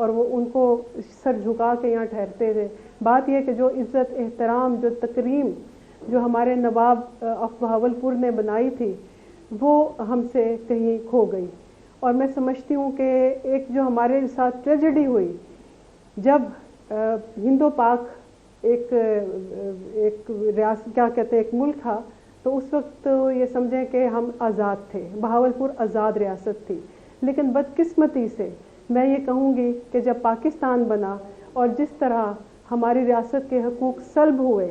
اور وہ ان کو سر جھکا کے یہاں ٹھہرتے تھے. بات یہ کہ جو عزت احترام جو تکریم جو ہمارے نواب آف بہاولپور نے بنائی تھی وہ ہم سے کہیں کھو گئی. اور میں سمجھتی ہوں کہ ایک جو ہمارے ساتھ ٹریجڈی ہوئی جب ہند و پاک ایک ریاست کیا کہتے ہیں ایک ملک تھا, تو اس وقت یہ سمجھیں کہ ہم آزاد تھے, بہاولپور آزاد ریاست تھی. لیکن بدقسمتی سے میں یہ کہوں گی کہ جب پاکستان بنا اور جس طرح ہماری ریاست کے حقوق سلب ہوئے,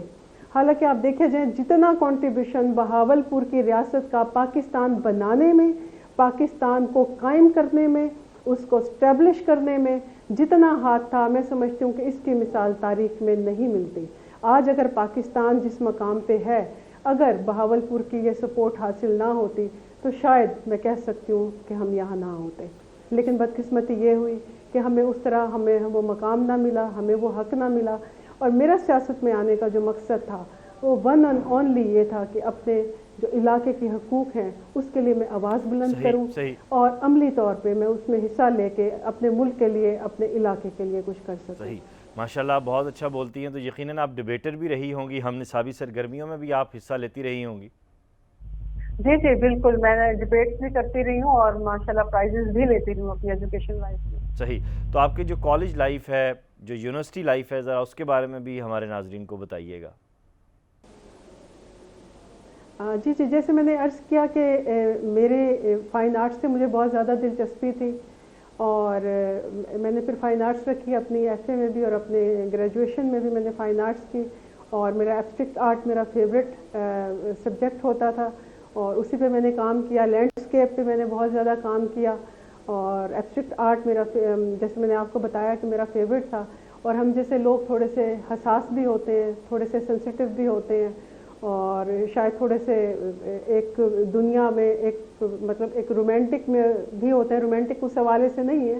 حالانکہ آپ دیکھے جائیں جتنا کنٹریبیوشن بہاولپور کی ریاست کا پاکستان بنانے میں, پاکستان کو قائم کرنے میں, اس کو اسٹیبلش کرنے میں جتنا ہاتھ تھا, میں سمجھتی ہوں کہ اس کی مثال تاریخ میں نہیں ملتی. آج اگر پاکستان جس مقام پہ ہے, اگر بہاولپور کی یہ سپورٹ حاصل نہ ہوتی تو شاید میں کہہ سکتی ہوں کہ ہم یہاں نہ ہوتے. لیکن بدقسمتی یہ ہوئی کہ ہمیں اس طرح ہمیں وہ مقام نہ ملا, ہمیں وہ حق نہ ملا. اور میرا سیاست میں آنے کا جو مقصد تھا وہ ون اینڈ اونلی یہ تھا کہ اپنے جو علاقے کے حقوق ہیں اس کے لیے میں آواز بلند کروں اور عملی طور پہ میں اس میں حصہ لے کے اپنے ملک کے لیے اپنے علاقے کے لیے کچھ کر سکوں. ماشاءاللہ بہت اچھا بولتی ہیں, تو یقیناً آپ ڈیبیٹر بھی رہی ہوں گی, ہم نصابی سرگرمیوں میں بھی آپ حصہ لیتی رہی ہوں گی. جی جی بالکل, میں نے ڈبیٹس بھی کرتی رہی ہوں اور ماشاءاللہ پرائزز بھی لیتی رہی ہوں اپنی ایجوکیشن لائف میں. صحیح. تو آپ کی جو کالج لائف ہے, جو یونیورسٹی لائف ہے, ذرا اس کے بارے میں بھی ہمارے ناظرین کو بتائیے گا. جی جی, جیسے میں نے عرض کیا کہ میرے فائن آرٹس سے مجھے بہت زیادہ دلچسپی تھی اور میں نے پھر فائن آرٹس رکھی اپنی ایف اے میں بھی اور اپنے گریجویشن میں بھی میں نے فائن آرٹس کی. اور میرا ایبسٹریکٹ آرٹ میرا فیوریٹ سبجیکٹ ہوتا تھا اور اسی پہ میں نے کام کیا. لینڈسکیپ پہ میں نے بہت زیادہ کام کیا اور ایبسٹریکٹ آرٹ میرا جیسے میں نے آپ کو بتایا کہ میرا فیوریٹ تھا. اور ہم جیسے لوگ تھوڑے سے حساس بھی ہوتے ہیں, تھوڑے سے سینسیٹیو بھی ہوتے ہیں اور شاید تھوڑے سے ایک دنیا میں ایک مطلب ایک رومانٹک میں بھی ہوتے ہیں. رومانٹک اس حوالے سے نہیں ہے,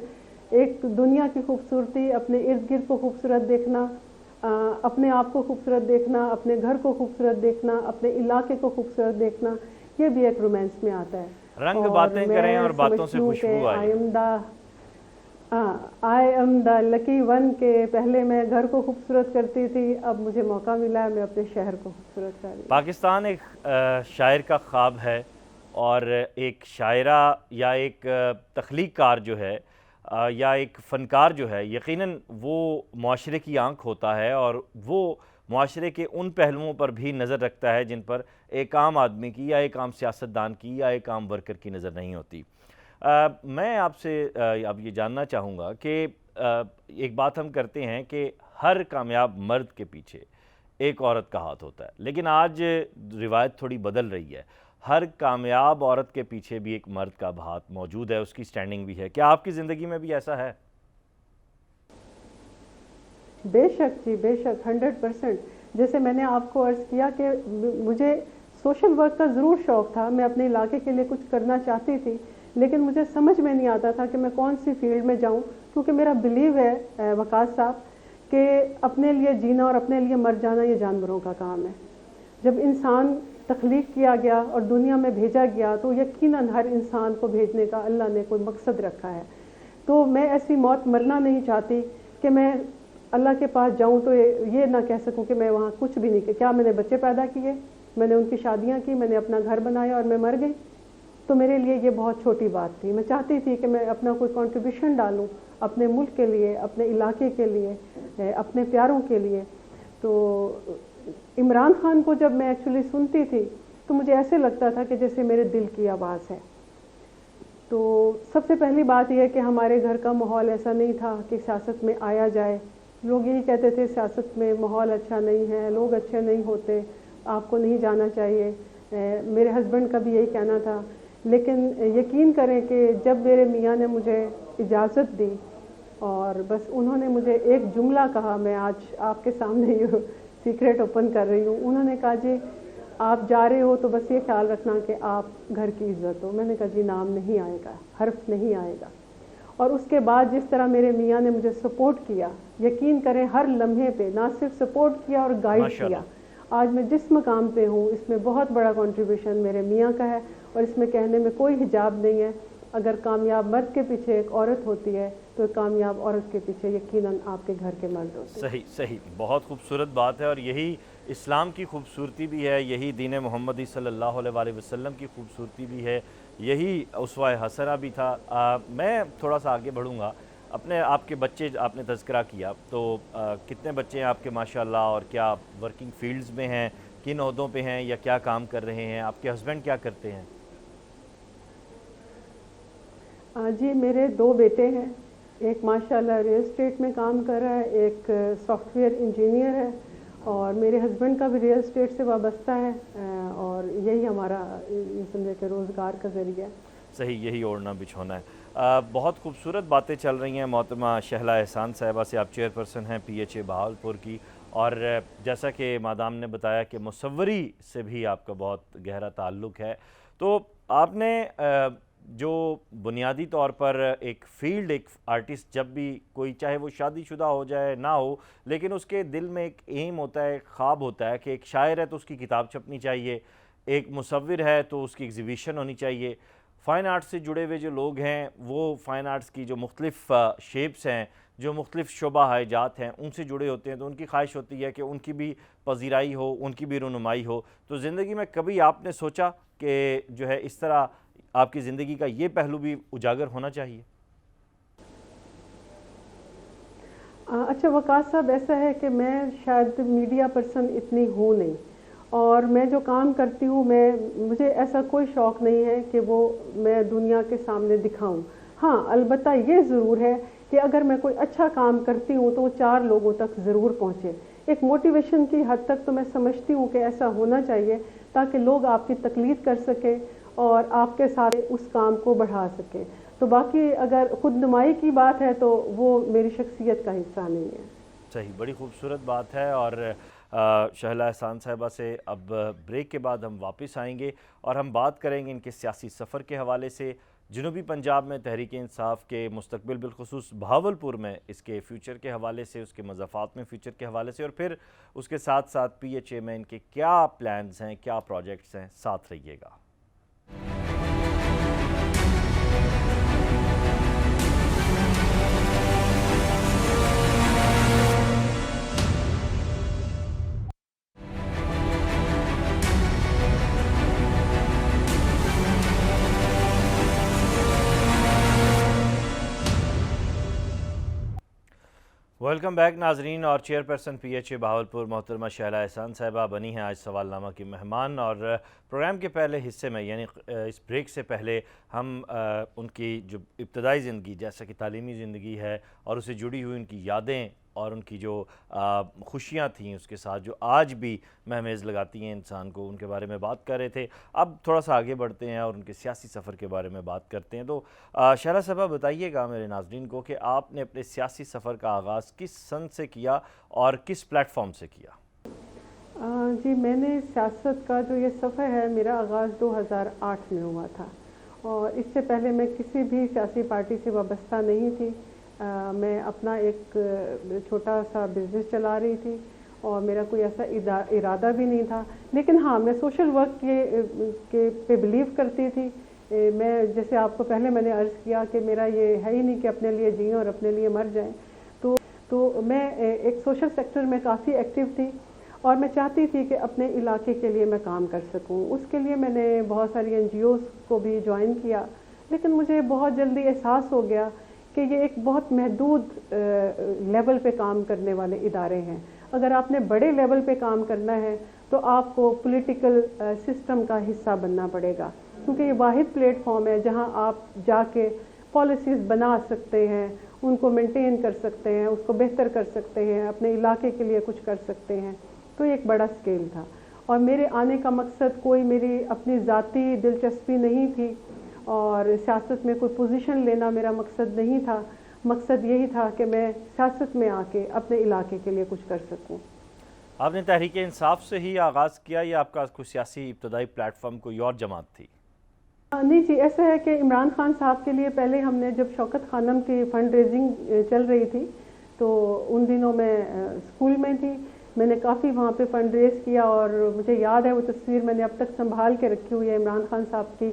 ایک دنیا کی خوبصورتی, اپنے ارد گرد کو خوبصورت دیکھنا, اپنے آپ کو خوبصورت دیکھنا, اپنے گھر کو خوبصورت دیکھنا, اپنے علاقے کو خوبصورت دیکھنا, یہ بھی ایک رومانس میں آتا ہے. رنگ باتیں کریں اور باتوں سے خوشبو آئے. I am the lucky one کہ پہلے میں گھر کو خوبصورت کرتی تھی, اب مجھے موقع ملا ہے میں اپنے شہر کو خوبصورت کر رہی ہوں. پاکستان ایک شاعر کا خواب ہے اور ایک شاعرہ یا ایک تخلیق کار جو ہے یا ایک فنکار جو ہے, یقیناً وہ معاشرے کی آنکھ ہوتا ہے اور وہ معاشرے کے ان پہلوؤں پر بھی نظر رکھتا ہے جن پر ایک عام آدمی کی یا ایک عام سیاستدان کی یا ایک عام ورکر کی نظر نہیں ہوتی. میں آپ سے اب یہ جاننا چاہوں گا کہ ایک بات ہم کرتے ہیں کہ ہر کامیاب مرد کے پیچھے ایک عورت کا ہاتھ ہوتا ہے, لیکن آج روایت تھوڑی بدل رہی ہے. ہر کامیاب عورت کے پیچھے بھی ایک مرد کا ہاتھ موجود ہے, اس کی سٹینڈنگ بھی ہے. کیا آپ کی زندگی میں بھی ایسا ہے؟ بے شک جی, بے شک, 100%. جیسے میں نے آپ کو عرض کیا کہ مجھے سوشل ورک کا ضرور شوق تھا, میں اپنے علاقے کے لیے کچھ کرنا چاہتی تھی, لیکن مجھے سمجھ میں نہیں آتا تھا کہ میں کون سی فیلڈ میں جاؤں, کیونکہ میرا بلیو ہے وقاص صاحب کہ اپنے لیے جینا اور اپنے لیے مر جانا یہ جانوروں کا کام ہے. جب انسان تخلیق کیا گیا اور دنیا میں بھیجا گیا تو یقیناً ہر انسان کو بھیجنے کا اللہ نے کوئی مقصد رکھا ہے. تو میں ایسی موت مرنا نہیں چاہتی کہ میں اللہ کے پاس جاؤں تو یہ نہ کہہ سکوں کہ میں وہاں کچھ بھی نہیں کیا میں نے بچے پیدا کیے, میں نے ان کی شادیاں کی, میں نے اپنا گھر بنایا اور میں مر گئی. تو میرے لیے یہ بہت چھوٹی بات تھی. میں چاہتی تھی کہ میں اپنا کوئی کنٹریبیوشن ڈالوں اپنے ملک کے لیے, اپنے علاقے کے لیے, اپنے پیاروں کے لیے. تو عمران خان کو جب میں ایکچولی سنتی تھی تو مجھے ایسے لگتا تھا کہ جیسے میرے دل کی آواز ہے. تو سب سے پہلی بات یہ ہے کہ ہمارے گھر کا ماحول ایسا نہیں تھا کہ سیاست میں آیا جائے. لوگ یہی کہتے تھے سیاست میں ماحول اچھا نہیں ہے, لوگ اچھے نہیں ہوتے, آپ کو نہیں جانا چاہیے. میرے ہسبینڈ کا بھی یہی کہنا تھا. لیکن یقین کریں کہ جب میرے میاں نے مجھے اجازت دی اور بس انہوں نے مجھے ایک جملہ کہا, میں آج آپ کے سامنے یہ سیکریٹ اوپن کر رہی ہوں. انہوں نے کہا جی آپ جا رہے ہو تو بس یہ خیال رکھنا کہ آپ گھر کی عزت ہو. میں نے کہا جی نام نہیں آئے گا, حرف نہیں آئے گا. اور اس کے بعد جس طرح میرے میاں نے مجھے سپورٹ کیا, یقین کریں ہر لمحے پہ نہ صرف سپورٹ کیا اور گائیڈ کیا. آج میں جس مقام پہ ہوں اس میں بہت بڑا کنٹریبیوشن میرے میاں کا ہے اور اس میں کہنے میں کوئی حجاب نہیں ہے. اگر کامیاب مرد کے پیچھے ایک عورت ہوتی ہے تو کامیاب عورت کے پیچھے یقیناً آپ کے گھر کے مرد ہوتے ہیں۔ صحیح صحیح، بہت خوبصورت بات ہے، اور یہی اسلام کی خوبصورتی بھی ہے، یہی دین محمدی صلی اللہ علیہ وآلہ وسلم کی خوبصورتی بھی ہے، یہی اسوہ حسنہ بھی تھا۔ میں تھوڑا سا آگے بڑھوں گا، اپنے آپ کے بچے آپ نے تذکرہ کیا، تو کتنے بچے ہیں آپ کے ماشاءاللہ، اور کیا ورکنگ فیلڈز میں ہیں، کن عہدوں پہ ہیں، یا کیا کام کر رہے ہیں؟ آپ کے ہسبینڈ کیا کرتے ہیں؟ جی میرے 2 بیٹے ہیں، ایک ماشاءاللہ ریل اسٹیٹ میں کام کر رہا ہے، ایک سافٹ ویئر انجینئر ہے، اور میرے ہسبینڈ کا بھی ریل اسٹیٹ سے وابستہ ہے، اور یہی ہمارا سمجھے کہ روزگار کا ذریعہ ہے۔ صحیح، یہی اوڑھنا بچھونا ہے۔ بہت خوبصورت باتیں چل رہی ہیں محترمہ شہلا احسان صاحبہ سے، آپ چیئرپرسن ہیں پی ایچ اے بہاولپور کی، اور جیسا کہ مادام نے بتایا کہ مصوری سے بھی آپ کا بہت گہرا تعلق ہے، تو آپ نے جو بنیادی طور پر ایک فیلڈ، ایک آرٹسٹ جب بھی کوئی، چاہے وہ شادی شدہ ہو جائے نہ ہو، لیکن اس کے دل میں ایک ایم ہوتا ہے، ایک خواب ہوتا ہے کہ ایک شاعر ہے تو اس کی کتاب چھپنی چاہیے، ایک مصور ہے تو اس کی ایگزیبیشن ہونی چاہیے۔ فائن آرٹ سے جڑے ہوئے جو لوگ ہیں، وہ فائن آرٹس کی جو مختلف شیپس ہیں، جو مختلف شعبہ ہائجات ہیں، ان سے جڑے ہوتے ہیں، تو ان کی خواہش ہوتی ہے کہ ان کی بھی پذیرائی ہو، ان کی بھی رونمائی ہو۔ تو زندگی میں کبھی آپ نے سوچا کہ جو ہے اس طرح آپ کی زندگی کا یہ پہلو بھی اجاگر ہونا چاہیے؟ اچھا وقاص صاحب، ایسا ہے کہ میں شاید میڈیا پرسن اتنی ہوں نہیں، اور میں جو کام کرتی ہوں، مجھے ایسا کوئی شوق نہیں ہے کہ وہ میں دنیا کے سامنے دکھاؤں۔ ہاں البتہ یہ ضرور ہے کہ اگر میں کوئی اچھا کام کرتی ہوں تو وہ 4 لوگوں تک ضرور پہنچے۔ ایک موٹیویشن کی حد تک تو میں سمجھتی ہوں کہ ایسا ہونا چاہیے، تاکہ لوگ آپ کی تقلید کر سکیں اور آپ کے ساتھ اس کام کو بڑھا سکیں۔ تو باقی اگر خود نمائی کی بات ہے تو وہ میری شخصیت کا حصہ نہیں ہے۔ صحیح، بڑی خوبصورت بات ہے، اور شہلا احسان صاحبہ سے اب بریک کے بعد ہم واپس آئیں گے، اور ہم بات کریں گے ان کے سیاسی سفر کے حوالے سے، جنوبی پنجاب میں تحریک انصاف کے مستقبل، بالخصوص بہاولپور میں اس کے فیوچر کے حوالے سے، اس کے مضافات میں فیوچر کے حوالے سے، اور پھر اس کے ساتھ ساتھ پی ایچ اے میں ان کے کیا پلانز ہیں، کیا پروجیکٹس ہیں۔ ساتھ رہیے گا۔ ویلکم بیک ناظرین، اور chairperson P H A Bahawalpur محترمہ شہلا احسان صاحبہ بنی ہیں آج سوال نامہ کی مہمان، اور پروگرام کے پہلے حصے میں، یعنی اس بریک سے پہلے، ہم ان کی جو ابتدائی زندگی، جیسا کہ تعلیمی زندگی ہے، اور اسے جڑی ہوئی ان کی یادیں اور ان کی جو خوشیاں تھیں اس کے ساتھ، جو آج بھی مہمیز لگاتی ہیں انسان کو، ان کے بارے میں بات کر رہے تھے۔ اب تھوڑا سا آگے بڑھتے ہیں اور ان کے سیاسی سفر کے بارے میں بات کرتے ہیں۔ تو شہلا صاحبہ بتائیے گا میرے ناظرین کو کہ آپ نے اپنے سیاسی سفر کا آغاز کس سن سے کیا اور کس پلیٹ فارم سے کیا؟ جی میں نے سیاست کا جو یہ سفر ہے، میرا آغاز 2008 میں ہوا تھا، اور اس سے پہلے میں کسی بھی سیاسی پارٹی سے وابستہ نہیں تھی۔ میں اپنا ایک چھوٹا سا بزنس چلا رہی تھی، اور میرا کوئی ایسا ارادہ بھی نہیں تھا، لیکن ہاں میں سوشل ورک کے پہ بلیو کرتی تھی۔ میں جیسے آپ کو پہلے میں نے عرض کیا کہ میرا یہ ہے ہی نہیں کہ اپنے لیے جئیں اور اپنے لیے مر جائیں، تو میں ایک سوشل سیکٹر میں کافی ایکٹیو تھی، اور میں چاہتی تھی کہ اپنے علاقے کے لیے میں کام کر سکوں۔ اس کے لیے میں نے بہت ساری NGOs کو بھی جوائن کیا، لیکن مجھے بہت جلدی احساس ہو گیا کہ یہ ایک بہت محدود لیول پہ کام کرنے والے ادارے ہیں۔ اگر آپ نے بڑے لیول پہ کام کرنا ہے تو آپ کو پولیٹیکل سسٹم کا حصہ بننا پڑے گا، کیونکہ یہ واحد پلیٹ فارم ہے جہاں آپ جا کے پالیسیز بنا سکتے ہیں، ان کو مینٹین کر سکتے ہیں، اس کو بہتر کر سکتے ہیں، اپنے علاقے کے لیے کچھ کر سکتے ہیں۔ تو یہ ایک بڑا سکیل تھا، اور میرے آنے کا مقصد کوئی میری اپنی ذاتی دلچسپی نہیں تھی، اور سیاست میں کوئی پوزیشن لینا میرا مقصد نہیں تھا۔ مقصد یہی تھا کہ میں سیاست میں آ کے اپنے علاقے کے لیے کچھ کر سکوں۔ آپ نے تحریک انصاف سے ہی آغاز کیا، یا آپ کا کوئی سیاسی ابتدائی پلیٹ فارم کوئی اور جماعت تھی؟ نہیں جی، ایسا ہے کہ عمران خان صاحب کے لیے پہلے ہم نے، جب شوکت خانم کی فنڈ ریزنگ چل رہی تھی، تو ان دنوں میں اسکول میں تھی، میں نے کافی وہاں پہ فنڈ ریز کیا، اور مجھے یاد ہے وہ تصویر میں نے اب تک سنبھال کے رکھی ہوئی ہے۔ عمران خان صاحب کی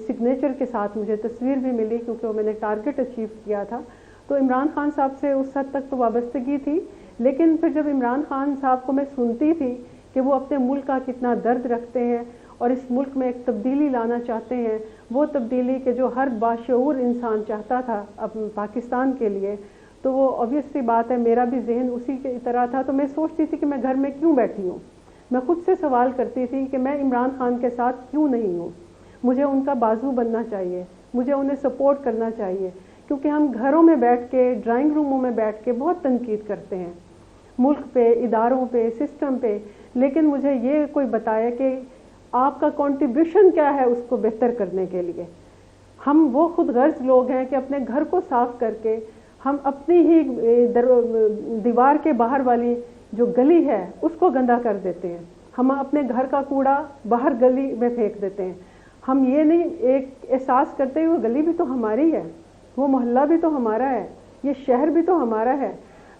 سگنیچر کے ساتھ مجھے تصویر بھی ملی، کیونکہ وہ میں نے ٹارگٹ اچیو کیا تھا۔ تو عمران خان صاحب سے اس حد تک تو وابستگی تھی، لیکن پھر جب عمران خان صاحب کو میں سنتی تھی کہ وہ اپنے ملک کا کتنا درد رکھتے ہیں اور اس ملک میں ایک تبدیلی لانا چاہتے ہیں، وہ تبدیلی کہ جو ہر باشعور انسان چاہتا تھا اپنے پاکستان کے لیے، تو وہ obviously بات ہے میرا بھی ذہن اسی کی طرح تھا. تو میں سوچتی تھی کہ میں گھر میں کیوں بیٹھی ہوں. میں خود سے سوال کرتی تھی کہ میں عمران خان کے ساتھ کیوں نہیں ہوں. مجھے ان کا بازو بننا چاہیے، مجھے انہیں سپورٹ کرنا چاہیے، کیونکہ ہم گھروں میں بیٹھ کے، ڈرائنگ روموں میں بیٹھ کے بہت تنقید کرتے ہیں ملک پہ، اداروں پہ، سسٹم پہ، لیکن مجھے یہ کوئی بتایا کہ آپ کا کنٹریبیوشن کیا ہے اس کو بہتر کرنے کے لیے. ہم وہ خود غرض لوگ ہیں کہ اپنے گھر کو صاف کر کے ہم اپنی ہی دیوار کے باہر والی جو گلی ہے اس کو گندا کر دیتے ہیں. ہم اپنے گھر کا کوڑا باہر گلی میں پھینک دیتے ہیں. ہم یہ نہیں ایک احساس کرتے وہ گلی بھی تو ہماری ہے، وہ محلہ بھی تو ہمارا ہے، یہ شہر بھی تو ہمارا ہے.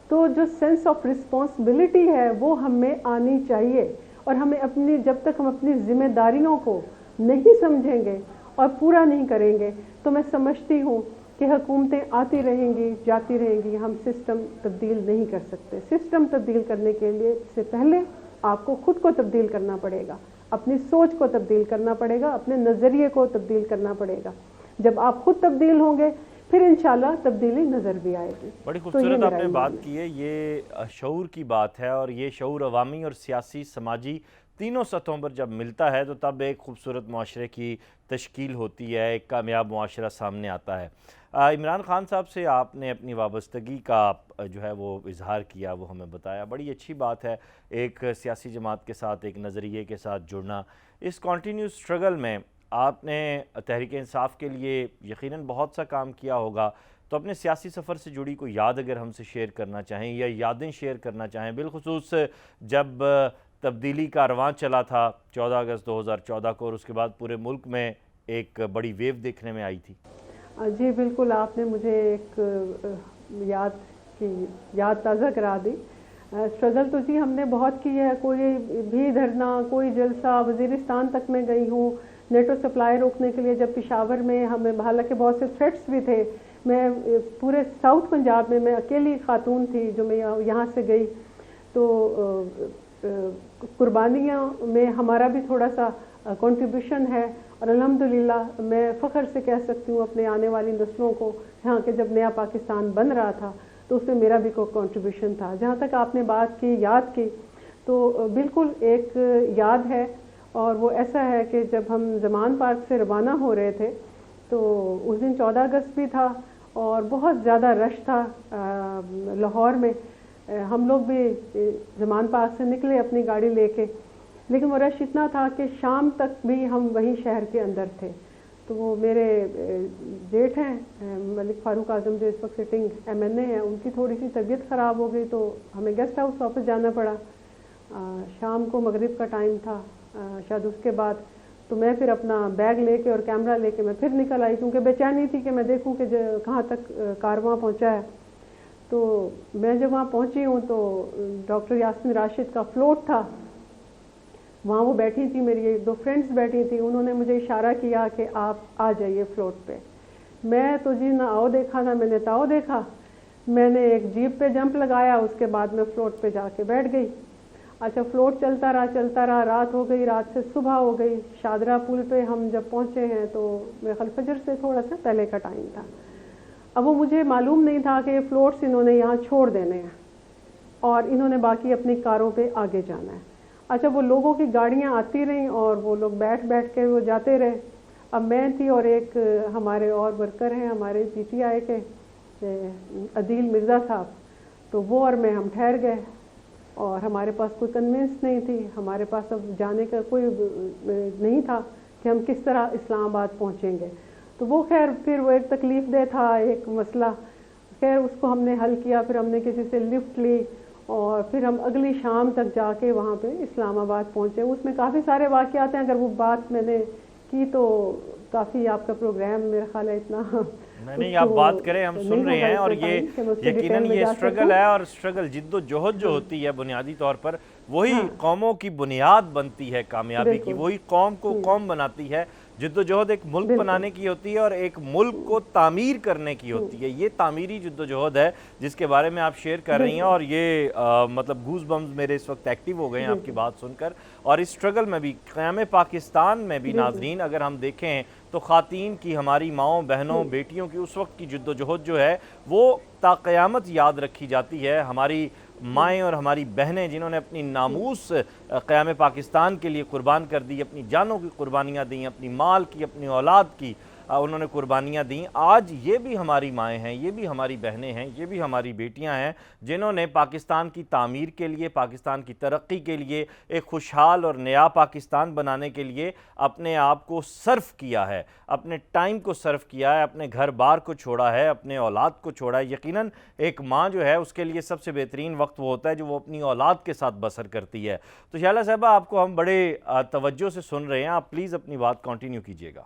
تو جو سینس آف رسپانسبلٹی ہے وہ ہم میں آنی چاہیے، اور ہمیں اپنی جب تک ہم اپنی ذمہ داریوں کو نہیں سمجھیں گے اور پورا نہیں کریں گے تو میں سمجھتی ہوں کہ حکومتیں آتی رہیں گی، جاتی رہیں گی، ہم سسٹم تبدیل نہیں کر سکتے. سسٹم تبدیل کرنے کے لیے سے پہلے آپ کو خود کو تبدیل کرنا پڑے گا، اپنی سوچ کو تبدیل کرنا پڑے گا، اپنے نظریے کو تبدیل کرنا پڑے گا. جب آپ خود تبدیل ہوں گے پھر انشاءاللہ تبدیلی نظر بھی آئے گی. بڑی خوبصورت آپ نے بات کی ہے. یہ شعور کی بات ہے، اور یہ شعور عوامی اور سیاسی، سماجی تینوں سطحوں پر جب ملتا ہے تو تب ایک خوبصورت معاشرے کی تشکیل ہوتی ہے، ایک کامیاب معاشرہ سامنے آتا ہے. عمران خان صاحب سے آپ نے اپنی وابستگی کا جو ہے وہ اظہار کیا، وہ ہمیں بتایا. بڑی اچھی بات ہے ایک سیاسی جماعت کے ساتھ، ایک نظریے کے ساتھ جڑنا. اس کنٹینیو سٹرگل میں آپ نے تحریک انصاف کے لیے یقیناً بہت سا کام کیا ہوگا، تو اپنے سیاسی سفر سے جڑی کوئی یاد اگر ہم سے شیئر کرنا چاہیں یا یادیں شیئر کرنا چاہیں، بالخصوص جب تبدیلی کا رواں چلا تھا 14 اگست 2014 کو، اور اس کے بعد پورے ملک میں ایک بڑی ویو دیکھنے میں آئی تھی. جی بالکل، آپ نے مجھے ایک یاد تازہ کرا دی. اسٹرگل تو جی ہم نے بہت کی ہے، کوئی بھی دھرنا، کوئی جلسہ، وزیرستان تک میں گئی ہوں نیٹو سپلائی روکنے کے لیے. جب پشاور میں ہمیں حالانکہ بہت سے تھریٹس بھی تھے، میں پورے ساؤتھ پنجاب میں اکیلی خاتون تھی جو میں یہاں سے گئی. تو قربانیاں میں ہمارا بھی تھوڑا سا کنٹریبیوشن ہے، اور الحمدللہ میں فخر سے کہہ سکتی ہوں اپنے آنے والی نسلوں کو یہاں کہ جب نیا پاکستان بن رہا تھا تو اس میں میرا بھی کوئی کنٹریبیوشن تھا. جہاں تک آپ نے بات کی یاد کی، تو بالکل ایک یاد ہے، اور وہ ایسا ہے کہ جب ہم زمان پارک سے روانہ ہو رہے تھے تو اس دن 14 اگست بھی تھا اور بہت زیادہ رش تھا لاہور میں. ہم لوگ بھی زمان پارک سے نکلے اپنی گاڑی لے کے، لیکن وہ رش اتنا تھا کہ شام تک بھی ہم وہیں شہر کے اندر تھے. تو وہ میرے جیٹھ ہیں ملک فاروق اعظم جو اس وقت سٹنگ MNA ہیں، ان کی تھوڑی سی طبیعت خراب ہو گئی تو ہمیں گیسٹ ہاؤس واپس جانا پڑا. شام کو مغرب کا ٹائم تھا شاید اس کے بعد. تو میں پھر اپنا بیگ لے کے اور کیمرہ لے کے میں پھر نکل آئی، کیونکہ بے چینی تھی کہ میں دیکھوں کہ کہاں تک کارواں پہنچا ہے. تو میں جب وہاں پہنچی ہوں تو ڈاکٹر یاسمین راشد کا فلوٹ تھا، وہاں وہ بیٹھی تھی، میری ایک دو فرینڈز بیٹھی تھی، انہوں نے مجھے اشارہ کیا کہ آپ آ جائیے فلوٹ پہ. میں تو جی نہ آؤ دیکھا نہ میں نے تاؤ دیکھا. میں نے ایک جیپ پہ جمپ لگایا، اس کے بعد میں فلوٹ پہ جا کے بیٹھ گئی. اچھا فلوٹ چلتا رہا، رات ہو گئی، رات سے صبح ہو گئی. شادرہ پل پہ ہم جب پہنچے ہیں تو میرے خیال فجر سے تھوڑا سا پہلے کا ٹائم تھا. اب وہ مجھے معلوم نہیں تھا کہ یہ فلوٹس انہوں نے یہاں چھوڑ دینے ہیں اور انہوں نے باقی اپنی کاروں پہ آگے جانا ہے. اچھا وہ لوگوں کی گاڑیاں آتی رہیں اور وہ لوگ بیٹھ کے وہ جاتے رہے. اب میں تھی اور ایک ہمارے اور ورکر ہیں ہمارے PTI کے عدیل مرزا صاحب، تو وہ اور میں ہم ٹھہر گئے اور ہمارے پاس کوئی کنوینس نہیں تھی، ہمارے پاس اب جانے کا کوئی نہیں تھا کہ ہم کس طرح اسلام آباد پہنچیں گے. تو وہ خیر پھر وہ ایک تکلیف دہ تھا ایک مسئلہ، خیر اس کو ہم نے حل کیا. پھر ہم نے کسی سے لفٹ لی اور پھر ہم اگلی شام تک جا کے وہاں پہ اسلام آباد پہنچے. اس میں کافی سارے واقعات ہیں، اگر وہ بات میں نے کی تو کافی آپ کا پروگرام میرا خیال ہے اتنا نہیں آپ بات کریں، ہم سن رہے ہیں. اور یہ یقیناً یہ اسٹرگل ہے، اور اسٹرگل جد و جہد جو ہوتی ہے بنیادی طور پر وہی قوموں کی بنیاد بنتی ہے کامیابی کی، وہی قوم کو قوم بناتی ہے۔ جدوجہد ایک ملک بنانے کی ہوتی ہے اور ایک ملک کو تعمیر کرنے کی ہوتی ہے، یہ تعمیری جدوجہد ہے جس کے بارے میں آپ شیئر کر رہی ہیں، اور یہ مطلب گوز بمز میرے اس وقت ایکٹیو ہو گئے ہیں آپ کی بات سن کر۔ اور اس سٹرگل میں بھی، قیام پاکستان میں بھی ناظرین اگر ہم دیکھیں تو خواتین کی، ہماری ماؤں بہنوں بیٹیوں کی اس وقت کی جدوجہد جو ہے وہ تا قیامت یاد رکھی جاتی ہے۔ ہماری مائیں اور ہماری بہنیں جنہوں نے اپنی ناموس قیام پاکستان کے لیے قربان کر دی، اپنی جانوں کی قربانیاں دیں، اپنی مال کی، اپنی اولاد کی انہوں نے قربانیاں دیں، آج یہ بھی ہماری مائیں ہیں، یہ بھی ہماری بہنیں ہیں، یہ بھی ہماری بیٹیاں ہیں جنہوں نے پاکستان کی تعمیر کے لیے، پاکستان کی ترقی کے لیے، ایک خوشحال اور نیا پاکستان بنانے کے لیے اپنے آپ کو صرف کیا ہے، اپنے ٹائم کو صرف کیا ہے، اپنے گھر بار کو چھوڑا ہے، اپنے اولاد کو چھوڑا ہے۔ یقیناً ایک ماں جو ہے اس کے لیے سب سے بہترین وقت وہ ہوتا ہے جو وہ اپنی اولاد کے ساتھ بسر کرتی ہے۔ تو شائلہ صاحبہ، آپ کو ہم بڑے توجہ سے سن رہے ہیں، آپ پلیز اپنی بات کنٹینیو کیجیے گا۔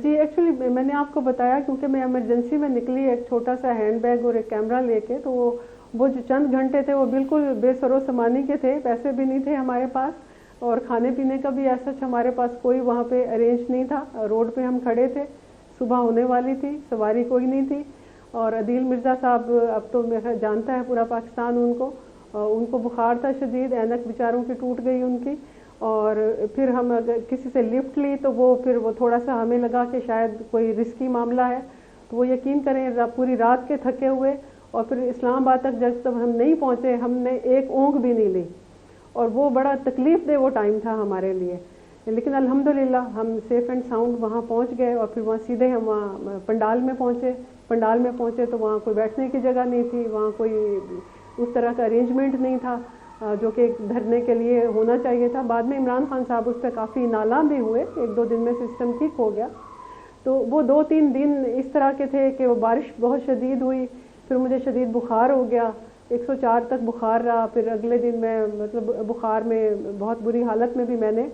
جی ایکچولی میں نے آپ کو بتایا کیونکہ میں ایمرجنسی میں نکلی ایک چھوٹا سا ہینڈ بیگ اور ایک کیمرہ لے کے، تو وہ جو چند گھنٹے تھے وہ بالکل بے سر و سامانی کے تھے، پیسے بھی نہیں تھے ہمارے پاس اور کھانے پینے کا بھی ایسا ہمارے پاس کوئی وہاں پہ ارینج نہیں تھا۔ روڈ پہ ہم کھڑے تھے، صبح ہونے والی تھی، سواری کوئی نہیں تھی، اور عدیل مرزا صاحب اب تو میرا جانتا ہے پورا پاکستان ان کو بخار تھا شدید، اینک بیچاروں کی ٹوٹ گئی ان کی، اور پھر ہم اگر کسی سے لفٹ لی تو پھر وہ تھوڑا سا ہمیں لگا کہ شاید کوئی رسکی معاملہ ہے، تو وہ یقین کریں پوری رات کے تھکے ہوئے، اور پھر اسلام آباد تک جب ہم نہیں پہنچے ہم نے ایک اونگ بھی نہیں لی، اور وہ بڑا تکلیف دہ وہ ٹائم تھا ہمارے لیے، لیکن الحمدللہ ہم سیف اینڈ ساؤنڈ وہاں پہنچ گئے، اور پھر وہاں سیدھے ہم وہاں پنڈال میں پہنچے تو وہاں کوئی بیٹھنے کی جگہ نہیں تھی، وہاں کوئی اس طرح کا ارینجمنٹ نہیں تھا جو کہ دھرنے کے لیے ہونا چاہیے تھا۔ بعد میں عمران خان صاحب اس پہ کافی نالاں بھی ہوئے، ایک دو دن میں سسٹم ٹھیک ہو گیا۔ تو وہ 2-3 دن اس طرح کے تھے کہ وہ بارش بہت شدید ہوئی، پھر مجھے شدید بخار ہو گیا، 104 تک بخار رہا، پھر اگلے دن میں مطلب بخار میں بہت بری حالت میں بھی میں نے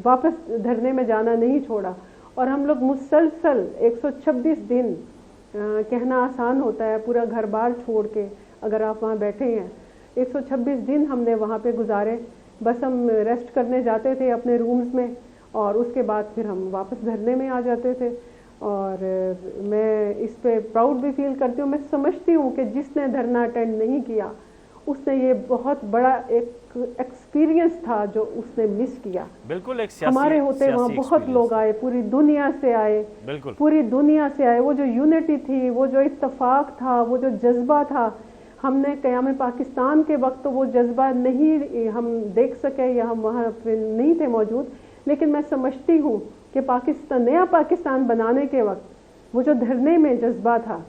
واپس دھرنے میں جانا نہیں چھوڑا، اور ہم لوگ مسلسل 126 دن، کہنا آسان ہوتا ہے پورا گھر بار چھوڑ کے اگر آپ وہاں بیٹھے ہیں، 126 دن ہم نے وہاں پہ گزارے، بس ہم ریسٹ کرنے جاتے تھے اپنے رومز میں، اور اس کے بعد پھر ہم واپس دھرنے میں آ جاتے تھے، اور میں اس پہ پراؤڈ بھی فیل کرتی ہوں۔ میں سمجھتی ہوں کہ جس نے دھرنا اٹینڈ نہیں کیا اس نے یہ بہت بڑا ایک ایکسپیرینس تھا جو اس نے مس کیا۔ بالکل ایک ہمارے ہوتے وہاں بہت لوگ آئے، پوری دنیا سے آئے، پوری دنیا سے آئے، وہ جو یونٹی تھی، وہ جو اتفاق تھا، وہ جو جذبہ تھا، ہم نے قیام پاکستان کے وقت تو وہ جذبہ نہیں ہم دیکھ سکے یا ہم وہاں پہ نہیں تھے موجود، لیکن میں سمجھتی ہوں کہ نیا پاکستان بنانے کے وقت وہ جو دھرنے میں جذبہ تھا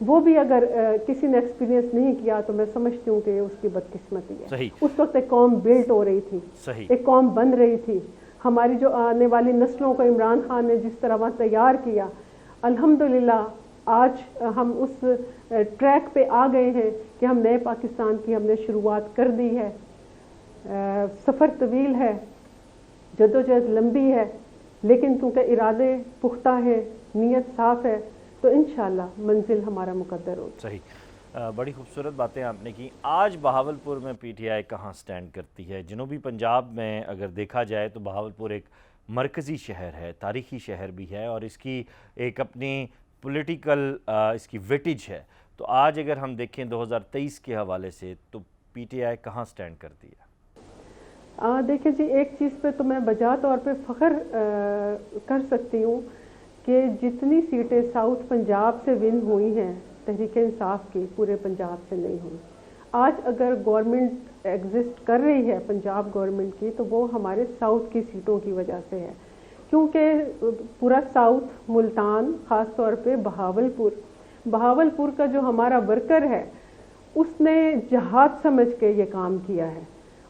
وہ بھی اگر کسی نے ایکسپیرینس نہیں کیا تو میں سمجھتی ہوں کہ اس کی بدقسمتی ہے۔ اس وقت ایک قوم بلٹ ہو رہی تھی، ایک قوم بن رہی تھی، ہماری جو آنے والی نسلوں کو عمران خان نے جس طرح وہاں تیار کیا، الحمدللہ آج ہم اس ٹریک پہ آ گئے ہیں کہ ہم نئے پاکستان کی ہم نے شروعات کر دی ہے۔ سفر طویل ہے، جدوجہد لمبی ہے، لیکن کیونکہ ارادے پختہ ہیں، نیت صاف ہے، تو انشاءاللہ منزل ہمارا مقدر ہوگا۔ صحیح، بڑی خوبصورت باتیں آپ نے کی۔ آج بہاولپور میں پی ٹی آئی کہاں سٹینڈ کرتی ہے؟ جنوبی پنجاب میں اگر دیکھا جائے تو بہاولپور ایک مرکزی شہر ہے، تاریخی شہر بھی ہے، اور اس کی ایک اپنی پولیٹیکل اس کی ویٹیج ہے، تو آج اگر ہم دیکھیں 2023 کے حوالے سے تو پی ٹی آئی کہاں سٹینڈ کرتی ہے؟ دیکھیں جی، ایک چیز پہ تو میں بجا طور پہ فخر کر سکتی ہوں کہ جتنی سیٹیں ساؤتھ پنجاب سے ون ہوئی ہیں تحریک انصاف کی، پورے پنجاب سے نہیں ہوئی۔ آج اگر گورنمنٹ ایگزسٹ کر رہی ہے پنجاب گورنمنٹ کی تو وہ ہمارے ساؤتھ کی سیٹوں کی وجہ سے ہے، کیونکہ پورا ساؤتھ، ملتان، خاص طور پہ بہاولپور کا جو ہمارا ورکر ہے اس نے جہاد سمجھ کے یہ کام کیا ہے،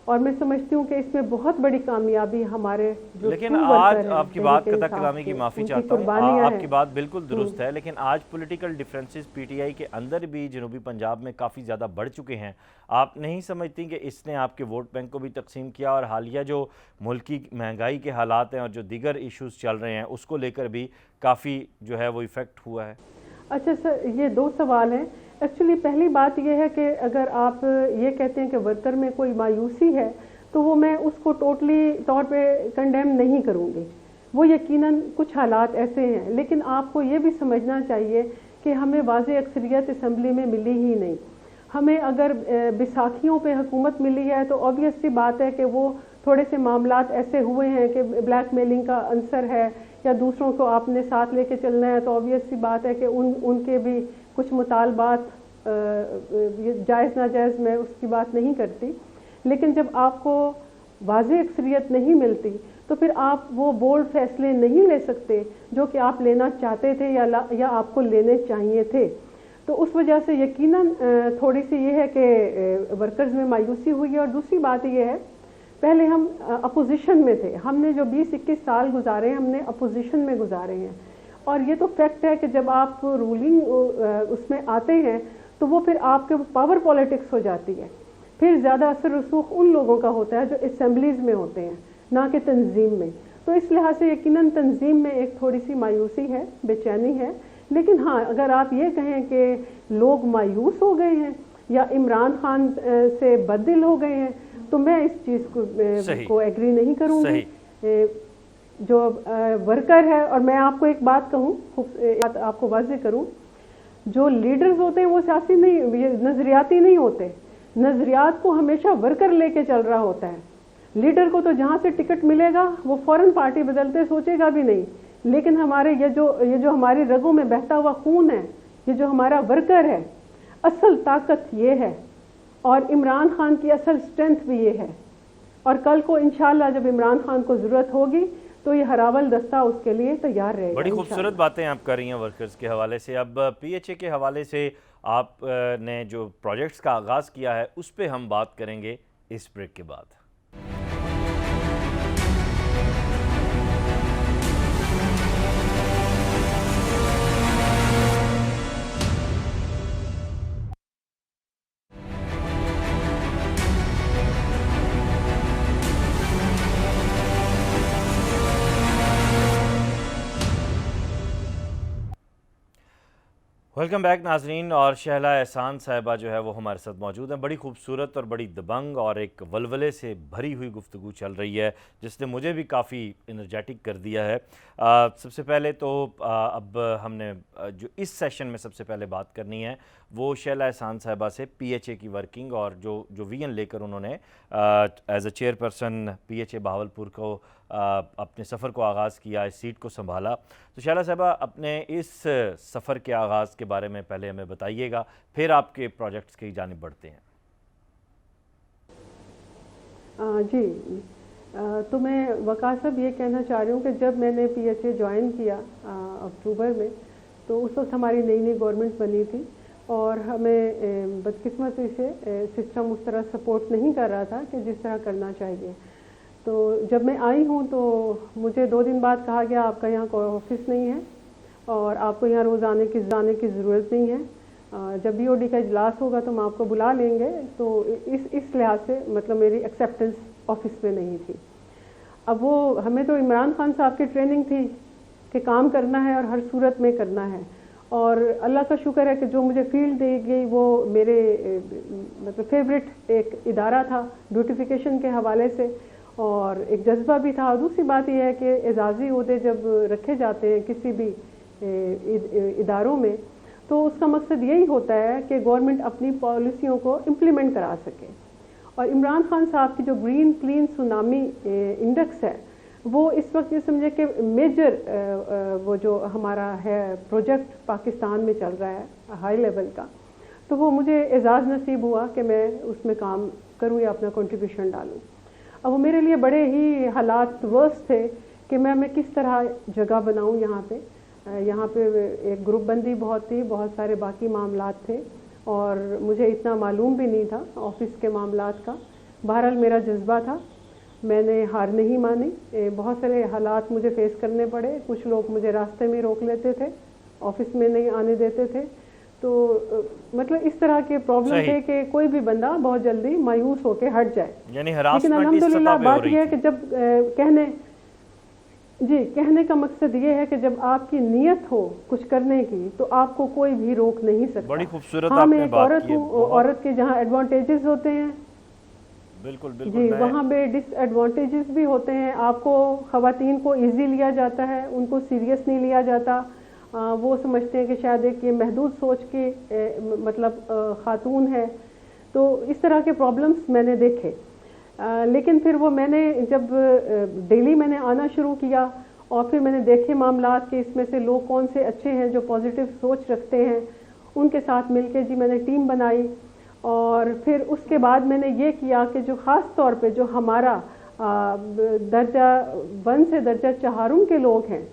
اور میں سمجھتی ہوں کہ اس میں بہت بڑی کامیابی ہمارے جو لیکن آج آپ کی بات قطع کلامی کی معافی چاہتا ہوں، آپ کی بات بالکل درست ہے، لیکن آج political differences P T I کے اندر بھی جنوبی پنجاب میں کافی زیادہ بڑھ چکے ہیں۔ آپ نہیں سمجھتی کہ اس نے آپ کے ووٹ بینک کو بھی تقسیم کیا، اور حالیہ جو ملکی مہنگائی کے حالات ہیں اور جو دیگر ایشوز چل رہے ہیں اس کو لے کر بھی کافی جو ہے وہ ایفیکٹ ہوا ہے؟ اچھا سر، یہ دو سوال ہیں ایکچولی. پہلی بات یہ ہے کہ اگر آپ یہ کہتے ہیں کہ ورکر میں کوئی مایوسی ہے تو وہ میں اس کو ٹوٹلی طور پہ کنڈیم نہیں کروں گی. وہ یقیناً کچھ حالات ایسے ہیں، لیکن آپ کو یہ بھی سمجھنا چاہیے کہ ہمیں واضح اکثریت اسمبلی میں ملی ہی نہیں. ہمیں اگر بیساکھیوں پہ حکومت ملی ہے تو آبویس سی بات ہے کہ وہ تھوڑے سے معاملات ایسے ہوئے ہیں کہ بلیک میلنگ کا عنصر ہے یا دوسروں کو آپ نے ساتھ لے کے چلنا ہے، تو آبویس سی بات ہے کہ ان کے بھی کچھ مطالبات جائز ناجائز میں اس کی بات نہیں کرتی. لیکن جب آپ کو واضح اکثریت نہیں ملتی تو پھر آپ وہ بولڈ فیصلے نہیں لے سکتے جو کہ آپ لینا چاہتے تھے یا آپ کو لینے چاہیے تھے. تو اس وجہ سے یقیناً تھوڑی سی یہ ہے کہ ورکرز میں مایوسی ہوئی ہے. اور دوسری بات یہ ہے، پہلے ہم اپوزیشن میں تھے، ہم نے جو 20-21 سال گزارے ہیں ہم نے اپوزیشن میں گزارے ہیں. اور یہ تو فیکٹ ہے کہ جب آپ رولنگ اس میں آتے ہیں تو وہ پھر آپ کے پاور پالیٹکس ہو جاتی ہے. پھر زیادہ اثر رسوخ ان لوگوں کا ہوتا ہے جو اسمبلیز میں ہوتے ہیں، نہ کہ تنظیم میں. تو اس لحاظ سے یقیناً تنظیم میں ایک تھوڑی سی مایوسی ہے، بے چینی ہے. لیکن ہاں، اگر آپ یہ کہیں کہ لوگ مایوس ہو گئے ہیں یا عمران خان سے بددل ہو گئے ہیں تو میں اس چیز کو ایگری نہیں کروں گی. جو ورکر ہے، اور میں آپ کو ایک بات کہوں، آپ کو واضح کروں، جو لیڈرز ہوتے ہیں وہ سیاسی نہیں، نظریاتی نہیں ہوتے. نظریات کو ہمیشہ ورکر لے کے چل رہا ہوتا ہے. لیڈر کو تو جہاں سے ٹکٹ ملے گا وہ فوراً پارٹی بدلتے سوچے گا بھی نہیں. لیکن ہمارے یہ جو ہماری رگوں میں بہتا ہوا خون ہے، یہ جو ہمارا ورکر ہے، اصل طاقت یہ ہے. اور عمران خان کی اصل اسٹرینتھ بھی یہ ہے. اور کل کو انشاءاللہ جب عمران خان کو ضرورت ہوگی تو یہ ہراول دستہ اس کے لیے تیار رہے گا. بڑی خوبصورت باتیں آپ کر رہی ہیں ورکرز کے حوالے سے. اب پی ایچ اے کے حوالے سے آپ نے جو پروجیکٹس کا آغاز کیا ہے اس پہ ہم بات کریں گے اس بریک کے بعد. ویلکم بیک ناظرین. اور شہلا احسان صاحبہ جو ہے وہ ہمارے ساتھ موجود ہیں. بڑی خوبصورت اور بڑی دبنگ اور ایک ولولے سے بھری ہوئی گفتگو چل رہی ہے جس نے مجھے بھی کافی انرجیٹک کر دیا ہے. سب سے پہلے تو اب ہم نے جو اس سیشن میں سب سے پہلے بات کرنی ہے وہ شہلا احسان صاحبہ سے پی ایچ اے کی ورکنگ اور جو وی این لے کر انہوں نے as a chairperson P H A Bahawalpur کو اپنے سفر کو آغاز کیا، اس سیٹ کو سنبھالا. تو شہلا صاحبہ اپنے اس سفر کے آغاز کے بارے میں پہلے ہمیں بتائیے گا، پھر آپ کے پروجیکٹس کی جانب بڑھتے ہیں. جی، تو میں وقار صاحب یہ کہنا چاہ رہی ہوں کہ جب میں نے پی ایچ اے جوائن کیا اکتوبر میں، تو اس وقت ہماری نئی گورنمنٹ بنی تھی اور ہمیں بدقسمتی سے سسٹم اس طرح سپورٹ نہیں کر رہا تھا کہ جس طرح کرنا چاہیے. تو جب میں آئی ہوں تو مجھے 2 دن بعد کہا گیا آپ کا یہاں کوئی آفس نہیں ہے اور آپ کو یہاں روز آنے کی ضرورت نہیں ہے. جب بی او ڈی کا اجلاس ہوگا تو ہم آپ کو بلا لیں گے. تو اس لحاظ سے مطلب میری ایکسیپٹنس آفس میں نہیں تھی. اب وہ ہمیں تو عمران خان صاحب کی ٹریننگ تھی کہ کام کرنا ہے اور ہر صورت میں کرنا ہے. اور اللہ کا شکر ہے کہ جو مجھے فیلڈ دی گئی وہ میرے مطلب فیوریٹ ایک ادارہ تھا ڈیوٹیفیکیشن کے حوالے سے، اور ایک جذبہ بھی تھا. اور دوسری بات یہ ہے کہ اعزازی عہدے جب رکھے جاتے ہیں کسی بھی اداروں میں تو اس کا مقصد یہی ہوتا ہے کہ گورنمنٹ اپنی پالیسیوں کو امپلیمنٹ کرا سکے. اور عمران خان صاحب کی جو گرین کلین سونامی انڈیکس ہے وہ اس وقت یہ سمجھے کہ میجر وہ جو ہمارا ہے پروجیکٹ پاکستان میں چل رہا ہے ہائی لیول کا، تو وہ مجھے اعزاز نصیب ہوا کہ میں اس میں کام کروں یا اپنا کنٹریبیوشن ڈالوں. اب وہ میرے لیے بڑے ہی حالات ورس تھے کہ میں کس طرح جگہ بناؤں. یہاں پہ ایک گروپ بندی بہت تھی، بہت سارے باقی معاملات تھے اور مجھے اتنا معلوم بھی نہیں تھا آفس کے معاملات کا. بہرحال میرا جذبہ تھا، میں نے ہار نہیں مانی. بہت سارے حالات مجھے فیس کرنے پڑے. کچھ لوگ مجھے راستے میں روک لیتے تھے، آفس میں نہیں آنے دیتے تھے. تو مطلب اس طرح کے پرابلم تھے کہ کوئی بھی بندہ بہت جلدی مایوس ہو کے ہٹ جائے. یعنی لیکن الحمدللہ بات یہ ہے کہ جب جی، کہنے کا مقصد یہ ہے کہ جب آپ کی نیت ہو کچھ کرنے کی تو آپ کو کوئی بھی روک نہیں سکتا. بڑی خوبصورت ہاں آپ میں نے ایک بات عورت کی ہے. ہوں، عورت کے جہاں ایڈوانٹیجز ہوتے ہیں بالکل بالکل. جی وہاں پہ ڈس ایڈوانٹیجز بھی ہوتے ہیں. آپ کو خواتین کو ایزی لیا جاتا ہے، ان کو سیریس نہیں لیا جاتا. وہ سمجھتے ہیں کہ شاید ایک یہ محدود سوچ کے مطلب خاتون ہے. تو اس طرح کے پرابلمس میں نے دیکھے. لیکن پھر وہ میں نے جب ڈیلی میں نے آنا شروع کیا اور پھر میں نے دیکھے معاملات کہ اس میں سے لوگ کون سے اچھے ہیں جو پازیٹیو سوچ رکھتے ہیں، ان کے ساتھ مل کے جی میں نے ٹیم بنائی. اور پھر اس کے بعد میں نے یہ کیا کہ جو خاص طور پہ جو ہمارا درجہ 1 سے درجہ 4 کے لوگ ہیں،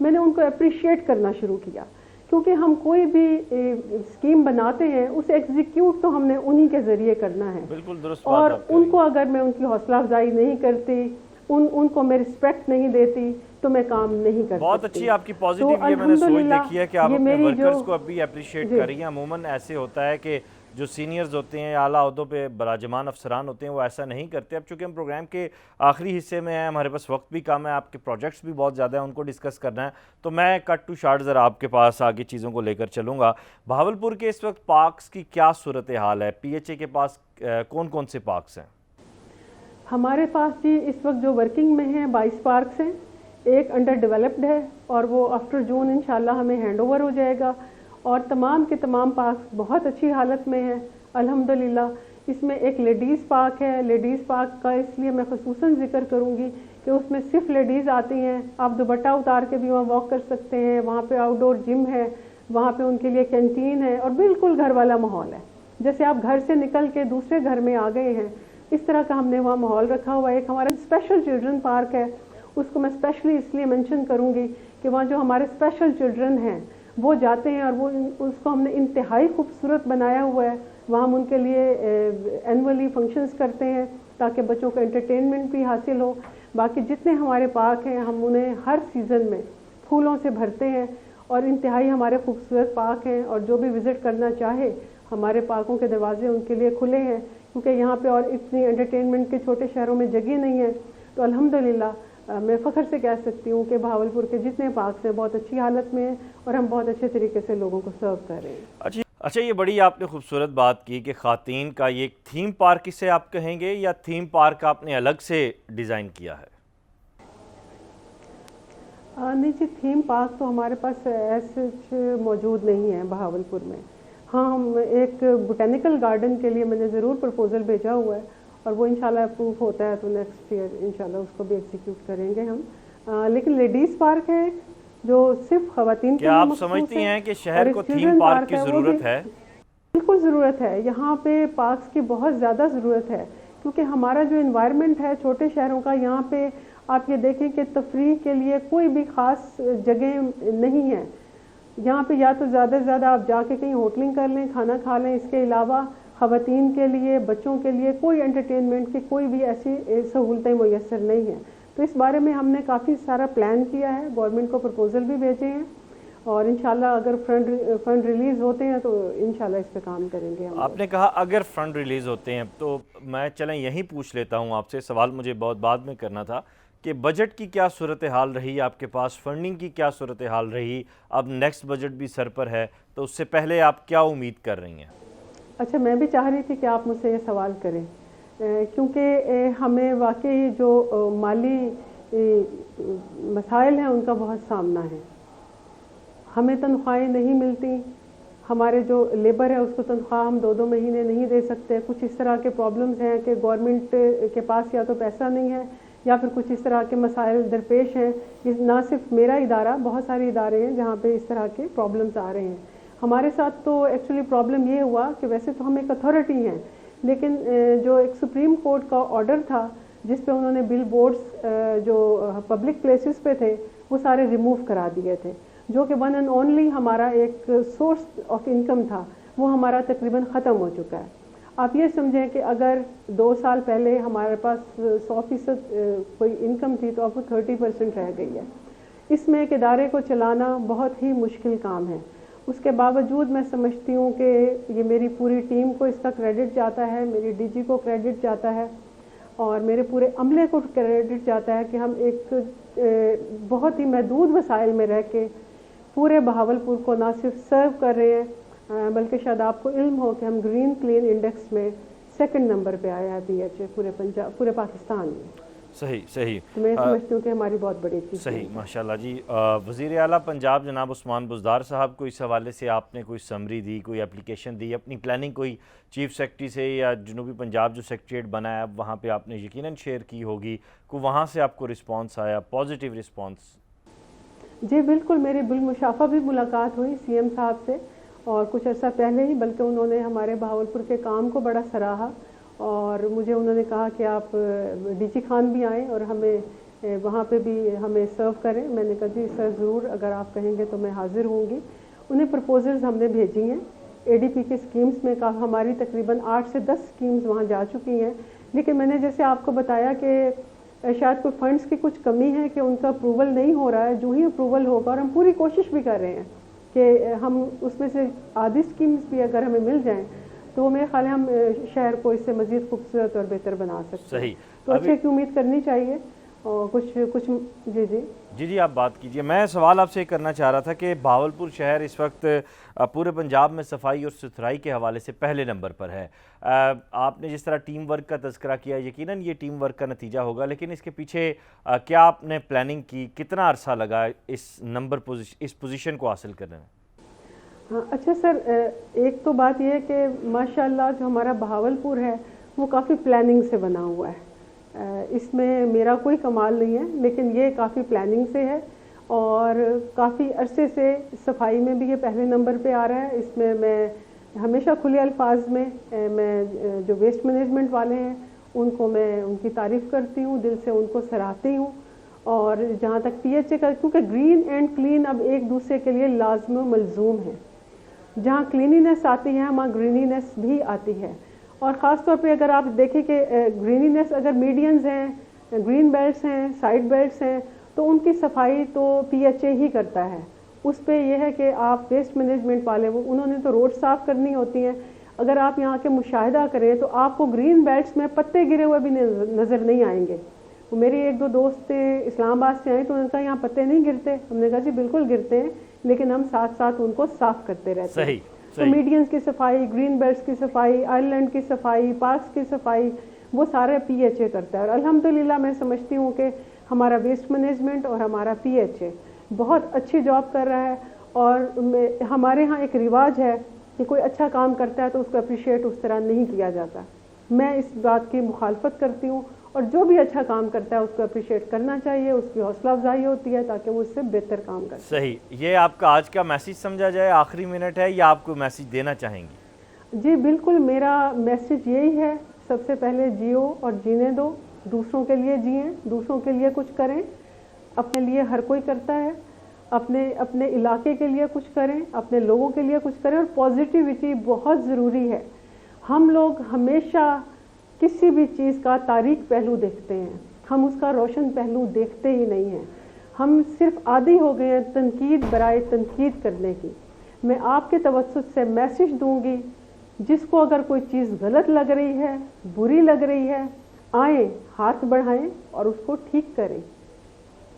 میں نے ان کو اپریشیٹ کرنا شروع کیا. کیونکہ ہم کوئی بھی اسکیم بناتے ہیں اسے ایگزیکیوٹ تو ہم نے انہی کے ذریعے کرنا ہے. بالکل درست اور بات. ان کو اگر میں ان کی حوصلہ افزائی نہیں کرتی، ان کو میں رسپیکٹ نہیں دیتی تو میں کام نہیں کر سکتی. بہت اچھی آپ کی پازیٹیو یہ میں نے سوچ دیکھی ہے کہ آپ اپنے ورکرز کو اب بھی اپریشیٹ کر رہی ہیں. عموماً ایسے ہوتا ہے کہ جو سینئرز ہوتے ہیں، اعلیٰ عہدوں پہ براجمان افسران ہوتے ہیں، وہ ایسا نہیں کرتے. اب چونکہ ہم پروگرام کے آخری حصے میں ہیں، ہمارے پاس وقت بھی کم ہے، آپ کے پروجیکٹس بھی بہت زیادہ ہیں، ان کو ڈسکس کرنا ہے، تو میں کٹ ٹو شارٹ ذرا آپ کے پاس آگے چیزوں کو لے کر چلوں گا. بہاولپور کے اس وقت پارکس کی کیا صورتحال ہے؟ پی ایچ اے کے پاس کون کون سے پارکس ہیں؟ ہمارے پاس جی اس وقت جو ورکنگ میں ہیں 22 پارکس ہیں. ایک انڈر ڈیولپڈ ہے اور وہ آفٹر جون انشاءاللہ ہمیں ہینڈ اوور ہو جائے گا. اور تمام کے تمام پارکس بہت اچھی حالت میں ہیں الحمدللہ. اس میں ایک لیڈیز پارک ہے. لیڈیز پارک کا اس لیے میں خصوصاً ذکر کروں گی کہ اس میں صرف لیڈیز آتی ہیں. آپ دوپٹہ اتار کے بھی وہاں واک کر سکتے ہیں. وہاں پہ آؤٹ ڈور جم ہے، وہاں پہ ان کے لیے کینٹین ہے اور بالکل گھر والا ماحول ہے. جیسے آپ گھر سے نکل کے دوسرے گھر میں آ گئے ہیں، اس طرح کا ہم نے وہاں ماحول رکھا ہوا ہے. ایک ہمارا اسپیشل چلڈرن پارک ہے، اس کو میں اسپیشلی اس لیے مینشن کروں گی کہ وہاں جو ہمارے اسپیشل چلڈرن ہیں وہ جاتے ہیں اور وہ اس کو ہم نے انتہائی خوبصورت بنایا ہوا ہے. وہاں ہم ان کے لیے اینولی فنکشنز کرتے ہیں تاکہ بچوں کو انٹرٹینمنٹ بھی حاصل ہو. باقی جتنے ہمارے پارک ہیں ہم انہیں ہر سیزن میں پھولوں سے بھرتے ہیں اور انتہائی ہمارے خوبصورت پارک ہیں. اور جو بھی وزٹ کرنا چاہے ہمارے پارکوں کے دروازے ان کے لیے کھلے ہیں، کیونکہ یہاں پہ اور اتنی انٹرٹینمنٹ کے چھوٹے شہروں میں جگہ نہیں ہے. تو الحمدللہ میں فخر سے کہہ سکتی ہوں کہ بہاولپور کے جتنے پارکس ہیں بہت اچھی حالت میں ہیں اور ہم بہت اچھے طریقے سے لوگوں کو سرو کر رہے ہیں. اچھا یہ بڑی آپ نے خوبصورت بات کی کہ خواتین کا یہ ایک تھیم پارک اسے آپ کہیں گے یا تھیم پارک آپ نے الگ سے ڈیزائن کیا ہے؟ نہیں جی، تھیم پارک تو ہمارے پاس ایسے موجود نہیں ہے بہاولپور میں. ہاں ہم ایک بوٹینیکل گارڈن کے لیے میں نے ضرور پرپوزل بھیجا ہوا ہے اور وہ انشاءاللہ اپروو ہوتا ہے تو نیکسٹ ایئر انشاءاللہ اس کو بھی ایگزیکیوٹ کریں گے ہم. لیکن لیڈیز پارک ہے جو صرف خواتین کے لیے کیا آپ مخصوص سمجھتی ہے. ہیں کہ شہر کو تھیم پارک کی ضرورت ہے؟ بالکل ضرورت ہے. یہاں پہ پارکس کی بہت زیادہ ضرورت ہے کیونکہ ہمارا جو انوائرمنٹ ہے چھوٹے شہروں کا، یہاں پہ آپ یہ دیکھیں کہ تفریح کے لیے کوئی بھی خاص جگہ نہیں ہے. یہاں پہ یا تو زیادہ سے زیادہ آپ جا کے کہیں ہوٹلنگ کر لیں، کھانا کھا لیں. اس کے علاوہ خواتین کے لیے، بچوں کے لیے کوئی انٹرٹینمنٹ کی کوئی بھی ایسی سہولتیں میسر نہیں ہیں. تو اس بارے میں ہم نے کافی سارا پلان کیا ہے، گورنمنٹ کو پرپوزل بھی بھیجے ہیں اور انشاءاللہ اگر فنڈ ریلیز ہوتے ہیں تو انشاءاللہ اس پہ کام کریں گے. آپ نے کہا اگر فنڈ ریلیز ہوتے ہیں تو میں چلیں یہیں پوچھ لیتا ہوں آپ سے. سوال مجھے بہت بعد میں کرنا تھا کہ بجٹ کی کیا صورتحال رہی آپ کے پاس، فنڈنگ کی کیا صورتحال رہی؟ اب نیکسٹ بجٹ بھی سر پر ہے تو اس سے پہلے آپ کیا امید کر رہی ہیں؟ اچھا، میں بھی چاہ رہی تھی کہ آپ مجھ سے یہ سوال کریں کیونکہ ہمیں واقعی جو مالی مسائل ہیں ان کا بہت سامنا ہے. ہمیں تنخواہیں نہیں ملتی، ہمارے جو لیبر ہے اس کو تنخواہ ہم 2 مہینے نہیں دے سکتے. کچھ اس طرح کے پرابلمز ہیں کہ گورنمنٹ کے پاس یا تو پیسہ نہیں ہے یا پھر کچھ اس طرح کے مسائل درپیش ہیں. نہ صرف میرا ادارہ، بہت سارے ادارے ہیں جہاں پہ اس طرح کے پرابلمز آ رہے ہیں. ہمارے ساتھ تو ایکچولی پرابلم یہ ہوا کہ ویسے تو ہم ایک اتھارٹی ہیں لیکن جو ایک سپریم کورٹ کا آرڈر تھا جس پہ انہوں نے بل بورڈز جو پبلک پلیسز پہ تھے وہ سارے ریموو کرا دیے تھے، جو کہ ون اینڈ اونلی ہمارا ایک سورس آف انکم تھا، وہ ہمارا تقریباً ختم ہو چکا ہے. آپ یہ سمجھیں کہ اگر 2 سال پہلے ہمارے پاس 100% کوئی انکم تھی تو اب وہ 30% رہ گئی ہے. اس میں ایک ادارے کو چلانا بہت ہی مشکل کام ہے. اس کے باوجود میں سمجھتی ہوں کہ یہ میری پوری ٹیم کو اس کا کریڈٹ جاتا ہے، میری ڈی جی کو کریڈٹ جاتا ہے. اور میرے پورے عملے کو کریڈٹ جاتا ہے کہ ہم ایک بہت ہی محدود وسائل میں رہ کے پورے بہاولپور کو نہ صرف سرو کر رہے ہیں بلکہ شاید آپ کو علم ہو کہ ہم گرین کلین انڈیکس میں 2nd نمبر پہ آیا ہے پی ایچ اے پورے پاکستان میں. صحیح. تو میں سمجھتی ہوں کہ ہماری بہت بڑی چیز. صحیح, ماشاءاللہ جی. وزیر اعلیٰ پنجاب جناب عثمان بزدار صاحب کو اس حوالے سے آپ نے کوئی سمری دی, کوئی اپلیکیشن دی, اپنی پلاننگ کوئی چیف سیکرٹری سے یا جنوبی پنجاب جو سیکریٹریٹ بنا ہے وہاں پہ آپ نے یقیناً شیئر کی ہوگی, کو وہاں سے آپ کو رسپانس آیا, پازیٹیو رسپانس؟ جی بالکل, میری بالمشافہ بھی ملاقات ہوئی سی ایم صاحب سے اور کچھ عرصہ پہلے ہی, بلکہ انہوں نے ہمارے بہاولپور کے کام کو بڑا سراہا اور مجھے انہوں نے کہا کہ آپ ڈی جی خان بھی آئیں اور ہمیں وہاں پہ بھی ہمیں سرو کریں. میں نے کہا جی سر ضرور, اگر آپ کہیں گے تو میں حاضر ہوں گی. انہیں پرپوزلز ہم نے بھیجی ہیں اے ڈی پی کے اسکیمز میں, ہماری تقریباً 8 سے 10 اسکیمز وہاں جا چکی ہیں. لیکن میں نے جیسے آپ کو بتایا کہ شاید کوئی فنڈز کی کچھ کمی ہے کہ ان کا اپروول نہیں ہو رہا ہے. جو ہی اپروول ہوگا, اور ہم پوری کوشش بھی کر رہے ہیں کہ ہم اس میں سے آدھی اسکیمز بھی اگر ہمیں مل جائیں تو میرے خیال ہے ہم شہر کو اس سے مزید خوبصورت اور بہتر بنا سکتے ہیں. تو اچھے کی امید کرنی چاہیے. اور کچھ جی آپ بات کیجئے. میں سوال آپ سے کرنا چاہ رہا تھا کہ بہاولپور شہر اس وقت پورے پنجاب میں صفائی اور ستھرائی کے حوالے سے پہلے نمبر پر ہے. آپ نے جس طرح ٹیم ورک کا تذکرہ کیا, یقیناً یہ ٹیم ورک کا نتیجہ ہوگا, لیکن اس کے پیچھے کیا آپ نے پلاننگ کی, کتنا عرصہ لگا اس پوزیشن کو حاصل کرنے میں؟ ہاں اچھا سر, ایک تو بات یہ ہے کہ ماشاءاللہ جو ہمارا بہاولپور ہے وہ کافی پلاننگ سے بنا ہوا ہے. اس میں میرا کوئی کمال نہیں ہے, لیکن یہ کافی پلاننگ سے ہے اور کافی عرصے سے صفائی میں بھی یہ پہلے نمبر پہ آ رہا ہے. اس میں ہمیشہ کھلے الفاظ میں جو ویسٹ مینجمنٹ والے ہیں ان کو میں ان کی تعریف کرتی ہوں, دل سے ان کو سراہتی ہوں. اور جہاں تک پی ایچ اے کا, کیونکہ گرین اینڈ کلین اب ایک دوسرے کے لیے لازم و ملزوم ہے. جہاں کلینینس آتی ہے وہاں گرینینس بھی آتی ہے. اور خاص طور پہ اگر آپ دیکھیں کہ گرینینس اگر میڈینز ہیں, گرین بیلٹس ہیں, سائڈ بیلٹس ہیں, تو ان کی صفائی تو پی ایچ اے ہی کرتا ہے. اس پہ یہ ہے کہ آپ ویسٹ مینجمنٹ والے انہوں نے تو روڈ صاف کرنی ہوتی ہیں. اگر آپ یہاں کے مشاہدہ کریں تو آپ کو گرین بیلٹس میں پتے گرے ہوئے بھی نظر نہیں آئیں گے. میری 1-2 دوست اسلام آباد سے آئے تو ان کا یہاں پتے نہیں گرتے. ہم نے کہا جی بالکل گرتے ہیں, لیکن ہم ساتھ ساتھ ان کو صاف کرتے رہتے ہیں. تو میڈینز کی صفائی, گرین بیلٹس کی صفائی, آئلینڈ کی صفائی, پارکس کی صفائی, وہ سارے پی ایچ اے کرتا ہے. اور الحمدللہ میں سمجھتی ہوں کہ ہمارا ویسٹ مینجمنٹ اور ہمارا پی ایچ اے بہت اچھی جاب کر رہا ہے. اور ہمارے ہاں ایک رواج ہے کہ کوئی اچھا کام کرتا ہے تو اس کو اپریشیٹ اس طرح نہیں کیا جاتا. میں اس بات کی مخالفت کرتی ہوں, اور جو بھی اچھا کام کرتا ہے اس کو اپریشیٹ کرنا چاہیے, اس کی حوصلہ افزائی ہوتی ہے تاکہ وہ اس سے بہتر کام کرے. صحیح. یہ آپ کا آج کا میسیج سمجھا جائے, آخری منٹ ہے, یا آپ کو میسیج دینا چاہیں گی؟ جی بالکل, میرا میسیج یہی ہے, سب سے پہلے جیو اور جینے دو, دوسروں کے لیے جئیں, دوسروں کے لیے کچھ کریں. اپنے لیے ہر کوئی کرتا ہے, اپنے علاقے کے لیے کچھ کریں, اپنے لوگوں کے لیے کچھ کریں. اور پازیٹیوٹی بہت ضروری ہے. ہم لوگ ہمیشہ کسی بھی چیز کا تاریک پہلو دیکھتے ہیں, ہم اس کا روشن پہلو دیکھتے ہی نہیں ہیں. ہم صرف عادی ہو گئے ہیں تنقید برائے تنقید کرنے کی. میں آپ کے توسط سے میسیج دوں گی, جس کو اگر کوئی چیز غلط لگ رہی ہے, بری لگ رہی ہے, آئیں, ہاتھ بڑھائیں اور اس کو ٹھیک کریں.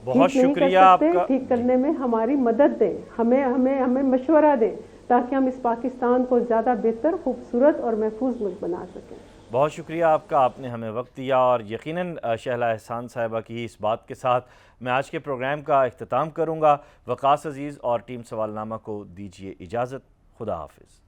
بہت شکریہ آپ کا. ٹھیک کرنے میں ہماری مدد دیں, ہمیں مشورہ دیں, تاکہ ہم اس پاکستان کو زیادہ بہتر, خوبصورت اور محفوظ ملک بنا سکیں. بہت شکریہ آپ کا, آپ نے ہمیں وقت دیا. اور یقیناً شہلا احسان صاحبہ کی اس بات کے ساتھ میں آج کے پروگرام کا اختتام کروں گا. وقاص عزیز اور ٹیم سوال نامہ کو دیجیے اجازت. خدا حافظ.